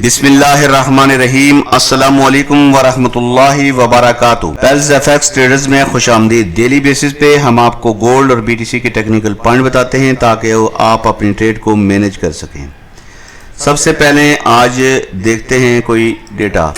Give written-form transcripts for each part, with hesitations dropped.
बिस्मिल्लाहिर्रहमानिर्रहीम। अस्सलामुअलैकुम वरहमतुल्लाहि वबरकातुहू। पेल्स एफएक्स ट्रेडर्स में खुशामदीद। डेली बेसिस पे हम आपको गोल्ड और बीटीसी के टेक्निकल पॉइंट बताते हैं ताकि आप अपनी ट्रेड को मैनेज कर सकें। सबसे पहले आज देखते हैं कोई डेटा।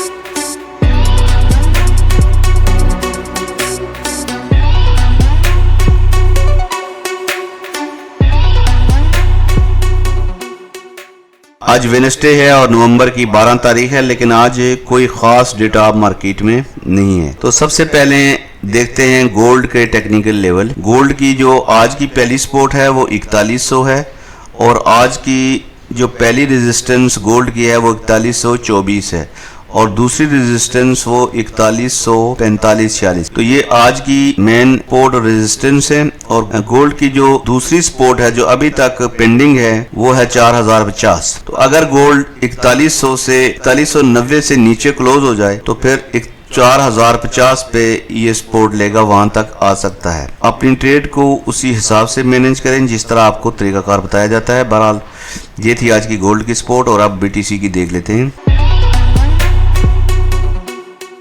आज वेडनेसडे है और नवंबर की 12 तारीख है, लेकिन आज कोई खास डेटा मार्केट में नहीं है। तो सबसे पहले देखते हैं गोल्ड के टेक्निकल लेवल। गोल्ड की जो आज की पहली सपोर्ट है वो 4100 है और आज की जो पहली रेजिस्टेंस गोल्ड की है वो 4124 है और दूसरी रेजिस्टेंस वो 4145-46। तो ये आज की मेन सपोर्ट और रेजिस्टेंस है। और गोल्ड की जो दूसरी सपोर्ट है जो अभी तक पेंडिंग है वो है 4050। तो अगर गोल्ड 4100 से 4190 से नीचे क्लोज हो जाए तो फिर 4050 पे ये सपोर्ट लेगा, वहां तक आ सकता है। अपनी ट्रेड को उसी हिसाब से मैनेज करें जिस तरह आपको तरीकाकार बताया जाता है। बहरहाल ये थी आज की गोल्ड की सपोर्ट और अब बीटीसी की देख लेते हैं।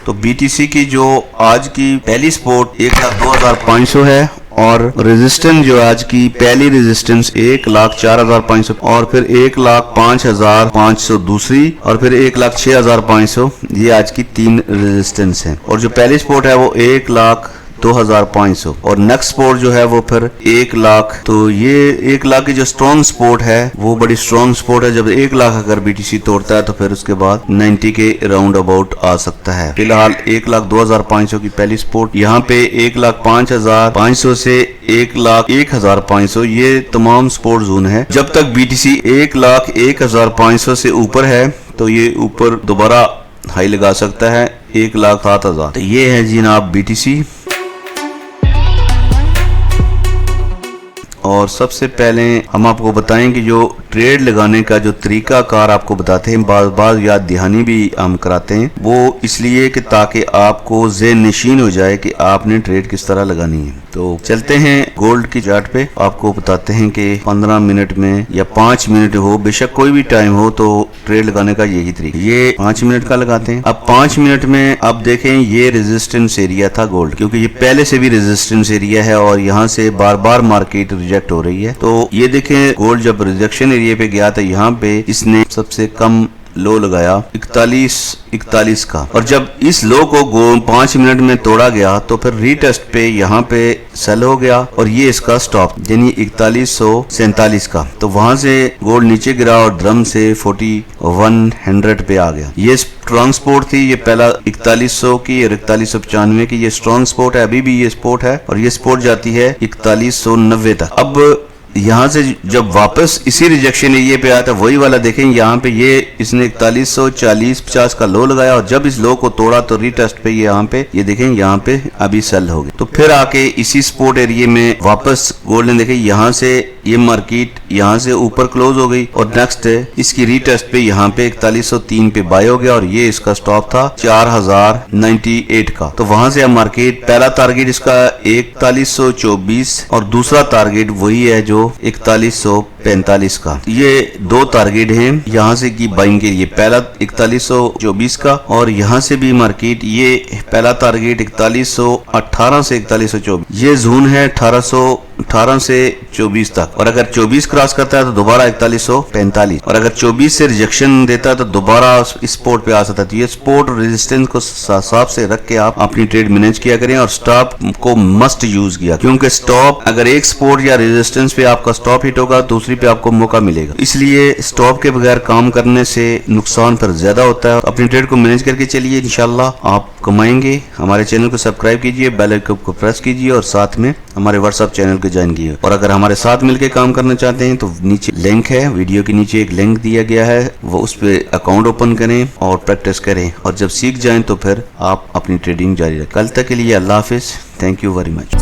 तो बीटीसी की जो आज की पहली सपोर्ट 1,02,500 है और रेजिस्टेंस जो आज की पहली रेजिस्टेंस 1,04,500 और फिर 1,05,500 दूसरी और फिर 1,06,500। ये आज की तीन रेजिस्टेंस हैं और जो पहली सपोर्ट है वो 1,02,500 और नेक्स्ट सपोर्ट जो है वो फिर 1,00,000। तो ये 1,00,000 की जो स्ट्रॉन्ग सपोर्ट है वो बड़ी स्ट्रॉन्ग सपोर्ट है। जब 1,00,000 अगर बीटीसी तोड़ता है तो फिर उसके बाद 90 के राउंड अबाउट आ सकता है। फिलहाल 1,02,500 की पहली सपोर्ट, यहाँ पे 1,05,500 से 1,01,500 ये तमाम सपोर्ट जोन है। जब तक बीटीसी 1,01,500 से ऊपर है तो ये ऊपर दोबारा हाई लगा सकता है 1,07,000। तो ये है जी जनाब बीटीसी। और सबसे पहले हम आपको बताएं कि जो ट्रेड लगाने का जो तरीका कार आपको बताते हैं, बार याद दहानी भी हम कराते हैं, वो इसलिए कि ताकि आपको ज़हन नशीन हो जाए कि आपने ट्रेड किस तरह लगानी है। तो चलते हैं गोल्ड की चार्ट पे। आपको बताते हैं कि 15 मिनट में या 5 मिनट हो, बेशक कोई भी टाइम हो, तो ट्रेड लगाने का यही तरीका। ये 5 मिनट का लगाते हैं। अब 5 मिनट में अब देखें ये रेजिस्टेंस एरिया था गोल्ड, क्योंकि ये पहले से भी रेजिस्टेंस एरिया है और यहाँ से बार बार मार्केट रिजेक्ट हो रही है। तो ये देखें गोल्ड जब रिजेक्शन एरिया पे गया था यहाँ पे इसने सबसे कम लो लगाया 41 का और जब इस लो को 5 मिनट में तोड़ा गया तो फिर रीटेस्ट पे यहाँ पे सेल हो गया और ये इसका स्टॉप यानी 4147 का। तो वहां से गोल्ड नीचे गिरा और ड्रम से 4100 पे आ गया। ये स्ट्रॉन्ग सपोर्ट थी, ये पहला 4100 की और 4195 की ये स्ट्रॉन्ग सपोर्ट है। अभी भी ये सपोर्ट है और ये सपोर्ट जाती है 4190 तक। अब यहाँ से जब वापस इसी रिजेक्शन एरिया पे आया था वही वाला देखें, यहाँ पे ये इसने 4140-50 का लो लगाया और जब इस लो को तोड़ा तो रीटेस्ट पे यहाँ पे ये देखें यहाँ पे अभी सेल हो गए। तो फिर आके इसी सपोर्ट एरिया में वापस गोल्ड ने देखे यहाँ से ये मार्केट यहाँ से ऊपर क्लोज हो गई और नेक्स्ट इसकी रीटेस्ट पे यहाँ पे 4103 पे बाय हो गया और ये इसका स्टॉप था 4098 का। तो वहां से अब मार्केट पहला टारगेट इसका 4124 और दूसरा टारगेट वही है जो 4145 का। ये दो टारगेट हैं यहाँ से की बाइंग के लिए, पहला 4124 का और यहाँ से भी मार्केट ये पहला टारगेट 4118 से 4124। ये जोन है 18 से 24 तक और अगर 24 क्रॉस करता है तो दोबारा 4145 और अगर 24 से रिजेक्शन देता है तो दोबारा इस सपोर्ट पे आ सकता है। तो ये सपोर्ट और रेजिस्टेंस को हिसाब से रख के आप अपनी ट्रेड मैनेज किया करें और स्टॉप को मस्ट यूज किया, क्योंकि स्टॉप अगर एक सपोर्ट या रेजिस्टेंस पे आपका स्टॉप हिट होगा दूसरी पे आपको मौका मिलेगा। इसलिए स्टॉप के बगैर काम करने से नुकसान फिर ज्यादा होता है। अपनी ट्रेड को मैनेज करके चलिए, इंशाल्लाह आप कमाएंगे। हमारे चैनल को सब्सक्राइब कीजिए, बेल आइकन को प्रेस कीजिए और साथ में हमारे व्हाट्सएप चैनल को ज्वाइन कीजिए। और अगर हमारे साथ मिलकर काम करना चाहते हैं तो नीचे लिंक है, वीडियो के नीचे एक लिंक दिया गया है, वो उस पर अकाउंट ओपन करें और प्रैक्टिस करें और जब सीख जाएं तो फिर आप अपनी ट्रेडिंग जारी रखें। कल तक के लिए अल्लाह हाफिज। Thank you very much.